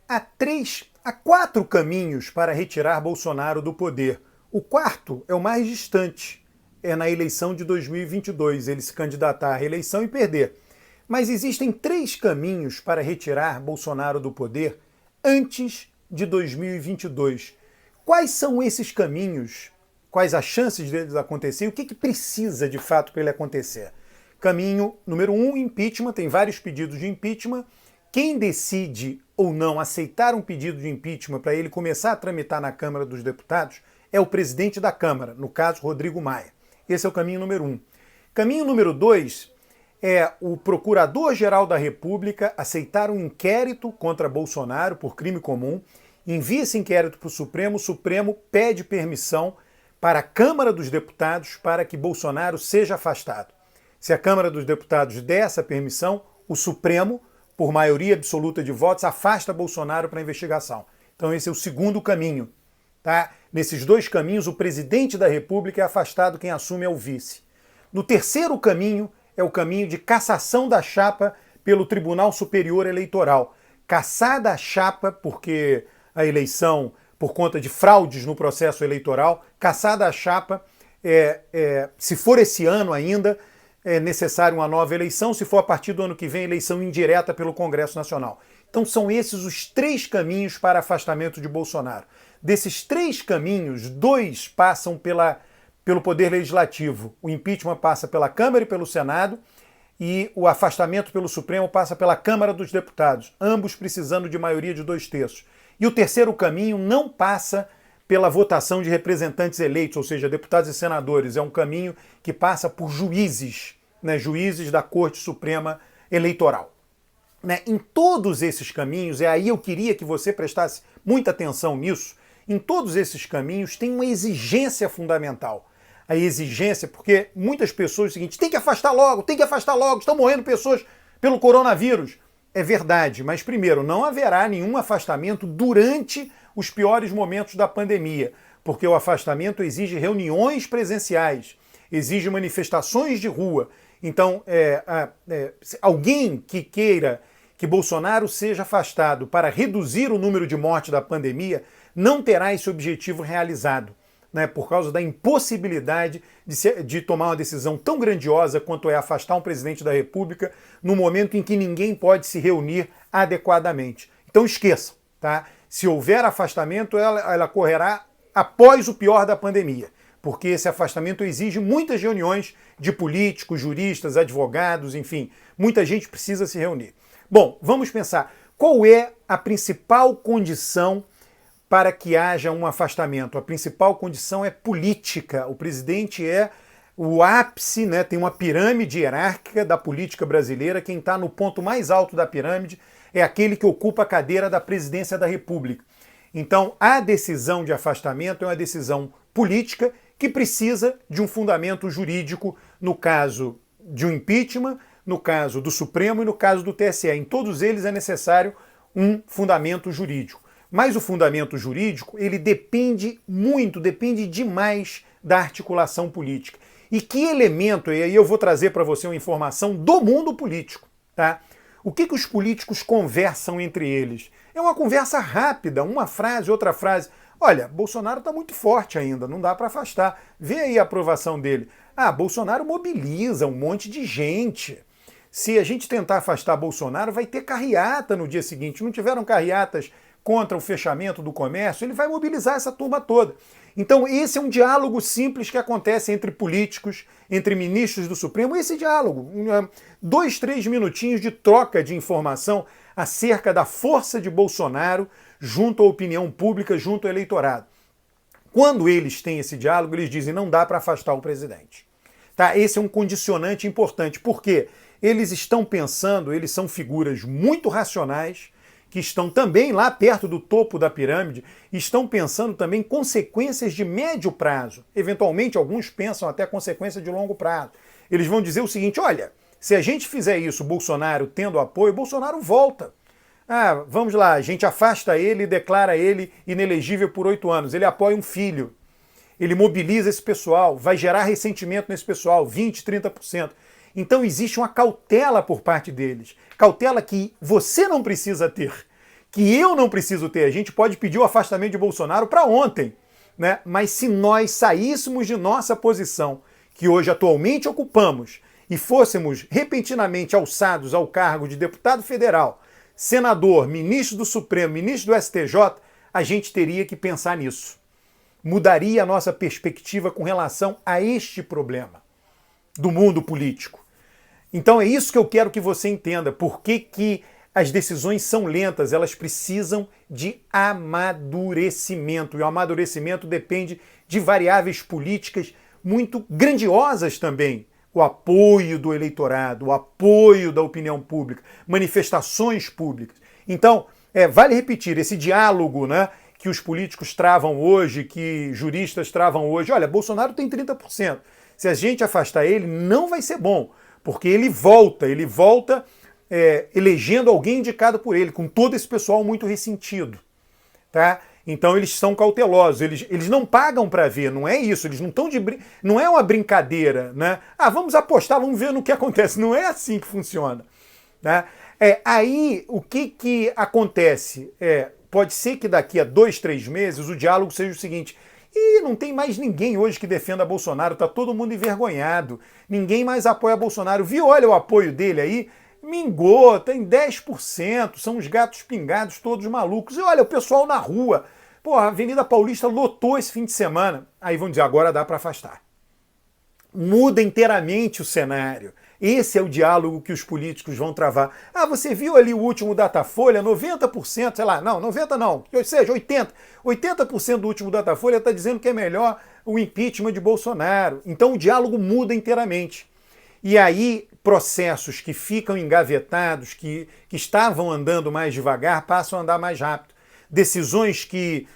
Há quatro caminhos para retirar Bolsonaro do poder. O quarto é o mais distante, é na eleição de 2022, ele se candidatar à reeleição e perder. Mas existem três caminhos para retirar Bolsonaro do poder antes de 2022. Quais são esses caminhos? Quais as chances deles acontecerem? O que precisa de fato para ele acontecer? Caminho número 1, impeachment. Tem vários pedidos de impeachment. Quem decide ou não aceitar um pedido de impeachment para ele começar a tramitar na Câmara dos Deputados é o presidente da Câmara, no caso, Rodrigo Maia. Esse é o caminho número 1. Caminho número 2 é o Procurador-Geral da República aceitar um inquérito contra Bolsonaro por crime comum, envia esse inquérito para o Supremo pede permissão para a Câmara dos Deputados para que Bolsonaro seja afastado. Se a Câmara dos Deputados der essa permissão, o Supremo, por maioria absoluta de votos, afasta Bolsonaro para a investigação. Então esse é o segundo caminho. Tá? Nesses dois caminhos, o presidente da República é afastado, quem assume é o vice. No terceiro caminho, é o caminho de cassação da chapa pelo Tribunal Superior Eleitoral. Cassada a chapa, porque a eleição, por conta de fraudes no processo eleitoral, cassada a chapa, se for esse ano ainda, é necessário uma nova eleição, se for a partir do ano que vem, eleição indireta pelo Congresso Nacional. Então são esses os três caminhos para afastamento de Bolsonaro. Desses três caminhos, dois passam pelo Poder Legislativo. O impeachment passa pela Câmara e pelo Senado, e o afastamento pelo Supremo passa pela Câmara dos Deputados, ambos precisando de maioria de 2/3. E o terceiro caminho não passa pela votação de representantes eleitos, ou seja, deputados e senadores. É um caminho que passa por juízes, né, juízes da Corte Suprema Eleitoral. Né? Em todos esses caminhos, aí eu queria que você prestasse muita atenção nisso, em todos esses caminhos tem uma exigência fundamental. A exigência, porque muitas pessoas, é o seguinte, tem que afastar logo, estão morrendo pessoas pelo coronavírus. É verdade, mas primeiro, não haverá nenhum afastamento durante os piores momentos da pandemia, porque o afastamento exige reuniões presenciais, exige manifestações de rua. Então, alguém que queira que Bolsonaro seja afastado para reduzir o número de mortes da pandemia não terá esse objetivo realizado, né, por causa da impossibilidade de tomar uma decisão tão grandiosa quanto é afastar um presidente da República no momento em que ninguém pode se reunir adequadamente. Então esqueça, tá? Se houver afastamento, ela ocorrerá após o pior da pandemia, porque esse afastamento exige muitas reuniões de políticos, juristas, advogados, enfim, muita gente precisa se reunir. Bom, vamos pensar, qual é a principal condição para que haja um afastamento? A principal condição é política. O presidente é o ápice, né? Tem uma pirâmide hierárquica da política brasileira. Quem está no ponto mais alto da pirâmide é aquele que ocupa a cadeira da presidência da República. Então, a decisão de afastamento é uma decisão política que precisa de um fundamento jurídico, no caso de um impeachment, no caso do Supremo e no caso do TSE. Em todos eles é necessário um fundamento jurídico. Mas o fundamento jurídico, ele depende demais da articulação política. E que elemento, e aí eu vou trazer para você uma informação do mundo político, tá? O que os políticos conversam entre eles? É uma conversa rápida, uma frase, outra frase. Olha, Bolsonaro está muito forte ainda, não dá para afastar. Vê aí a aprovação dele. Ah, Bolsonaro mobiliza um monte de gente. Se a gente tentar afastar Bolsonaro, vai ter carreata no dia seguinte. Não tiveram carreatas contra o fechamento do comércio, ele vai mobilizar essa turma toda. Então esse é um diálogo simples que acontece entre políticos, entre ministros do Supremo, esse diálogo, 2, 3 minutinhos de troca de informação acerca da força de Bolsonaro junto à opinião pública, junto ao eleitorado. Quando eles têm esse diálogo, eles dizem não dá para afastar o presidente. Tá? Esse é um condicionante importante, porque eles estão pensando, eles são figuras muito racionais, que estão também lá perto do topo da pirâmide, estão pensando também consequências de médio prazo. Eventualmente, alguns pensam até consequências de longo prazo. Eles vão dizer o seguinte, olha, se a gente fizer isso, Bolsonaro tendo apoio, Bolsonaro volta. Ah, vamos lá, a gente afasta ele e declara ele inelegível por 8 anos. Ele apoia um filho. Ele mobiliza esse pessoal, vai gerar ressentimento nesse pessoal, 20%, 30%. Então existe uma cautela por parte deles. Cautela que você não precisa ter, que eu não preciso ter. A gente pode pedir o afastamento de Bolsonaro para ontem, né? Mas se nós saíssemos de nossa posição, que hoje atualmente ocupamos, e fôssemos repentinamente alçados ao cargo de deputado federal, senador, ministro do Supremo, ministro do STJ, a gente teria que pensar nisso. Mudaria a nossa perspectiva com relação a este problema do mundo político. Então é isso que eu quero que você entenda. Por que as decisões são lentas? Elas precisam de amadurecimento. E o amadurecimento depende de variáveis políticas muito grandiosas também. O apoio do eleitorado, o apoio da opinião pública, manifestações públicas. Então, vale repetir, esse diálogo, né, que os políticos travam hoje, que juristas travam hoje. Olha, Bolsonaro tem 30%. Se a gente afastar ele, não vai ser bom, porque ele volta elegendo alguém indicado por ele, com todo esse pessoal muito ressentido. Tá? Então eles são cautelosos, eles não pagam para ver, não é isso, eles não estão não é uma brincadeira, né? Ah, vamos apostar, vamos ver no que acontece. Não é assim que funciona. Né? Aí o que acontece? Pode ser que daqui a 2, 3 meses o diálogo seja o seguinte: não tem mais ninguém hoje que defenda Bolsonaro, tá todo mundo envergonhado, ninguém mais apoia Bolsonaro. Viu, olha o apoio dele aí, mingou, tem 10%, são os gatos pingados todos malucos. E olha, o pessoal na rua, pô, a Avenida Paulista lotou esse fim de semana. Aí vão dizer, agora dá para afastar. Muda inteiramente o cenário. Esse é o diálogo que os políticos vão travar. Ah, você viu ali o último Datafolha, 90%, sei lá, não, 90% não, ou seja, 80%. 80% do último Datafolha está dizendo que é melhor o impeachment de Bolsonaro. Então o diálogo muda inteiramente. E aí processos que ficam engavetados, que estavam andando mais devagar, passam a andar mais rápido. Decisões que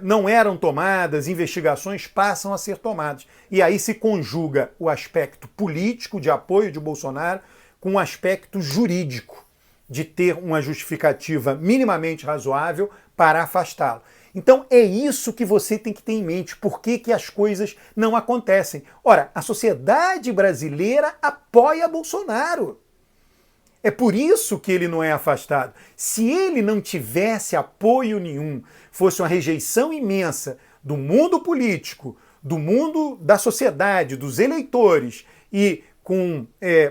não eram tomadas, investigações passam a ser tomadas. E aí se conjuga o aspecto político de apoio de Bolsonaro com o aspecto jurídico de ter uma justificativa minimamente razoável para afastá-lo. Então é isso que você tem que ter em mente. Por que as coisas não acontecem? Ora, a sociedade brasileira apoia Bolsonaro. É por isso que ele não é afastado. Se ele não tivesse apoio nenhum, fosse uma rejeição imensa do mundo político, do mundo da sociedade, dos eleitores, e com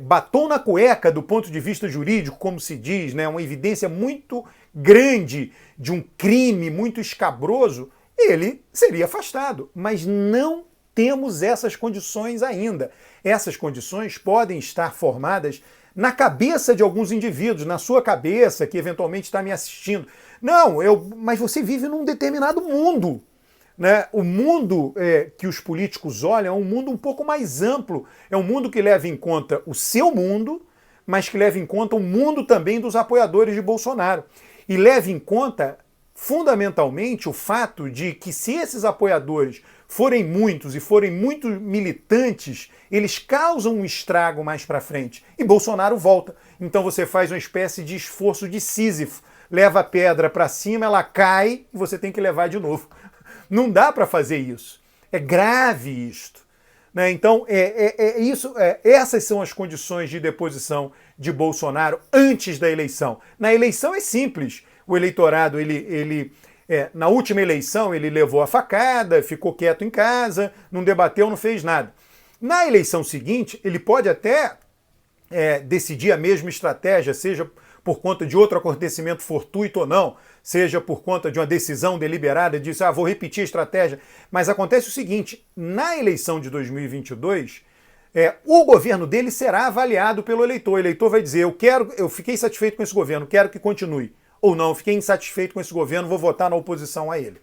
batom na cueca do ponto de vista jurídico, como se diz, né, uma evidência muito grande de um crime muito escabroso, ele seria afastado. Mas não temos essas condições ainda. Essas condições podem estar formadas na cabeça de alguns indivíduos, na sua cabeça, que eventualmente está me assistindo. Não, mas você vive num determinado mundo. Né? O mundo que os políticos olham é um mundo um pouco mais amplo. É um mundo que leva em conta o seu mundo, mas que leva em conta o mundo também dos apoiadores de Bolsonaro. E leva em conta, fundamentalmente, o fato de que se esses apoiadores forem muitos e forem muito militantes, eles causam um estrago mais para frente. E Bolsonaro volta. Então você faz uma espécie de esforço de Sísifo. Leva a pedra para cima, ela cai e você tem que levar de novo. Não dá para fazer isso. É grave isto. Né? Então, essas são as condições de deposição de Bolsonaro antes da eleição. Na eleição é simples. O eleitorado, na última eleição, ele levou a facada, ficou quieto em casa, não debateu, não fez nada. Na eleição seguinte, ele pode até decidir a mesma estratégia, seja por conta de outro acontecimento fortuito ou não, seja por conta de uma decisão deliberada, de vou repetir a estratégia. Mas acontece o seguinte, na eleição de 2022, o governo dele será avaliado pelo eleitor. O eleitor vai dizer, eu fiquei satisfeito com esse governo, quero que continue. Ou não, fiquei insatisfeito com esse governo, vou votar na oposição a ele.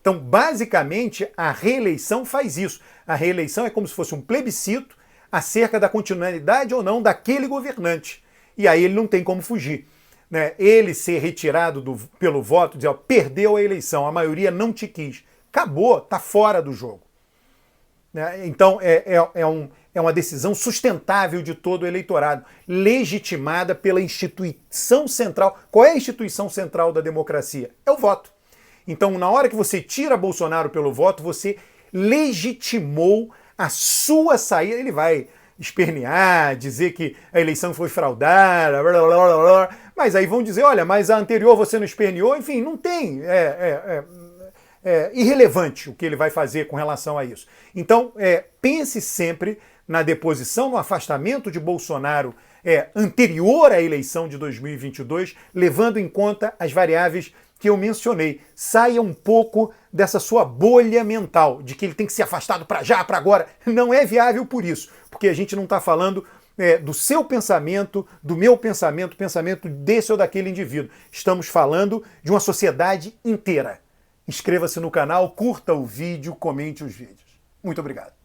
Então, basicamente, a reeleição faz isso. A reeleição é como se fosse um plebiscito acerca da continuidade ou não daquele governante. E aí ele não tem como fugir. Né? Ele ser retirado pelo voto, dizer, perdeu a eleição, a maioria não te quis. Acabou, está fora do jogo. Né? Então, é uma decisão sustentável de todo o eleitorado, legitimada pela instituição central. Qual é a instituição central da democracia? É o voto. Então, na hora que você tira Bolsonaro pelo voto, você legitimou a sua saída. Ele vai espernear, dizer que a eleição foi fraudada, blá, blá, blá, blá, mas aí vão dizer, olha, mas a anterior você não esperneou, enfim, não tem, é irrelevante o que ele vai fazer com relação a isso. Então, pense sempre na deposição, no afastamento de Bolsonaro anterior à eleição de 2022, levando em conta as variáveis que eu mencionei. Saia um pouco dessa sua bolha mental, de que ele tem que ser afastado para já, para agora. Não é viável por isso, porque a gente não está falando do seu pensamento, do meu pensamento, pensamento desse ou daquele indivíduo. Estamos falando de uma sociedade inteira. Inscreva-se no canal, curta o vídeo, comente os vídeos. Muito obrigado.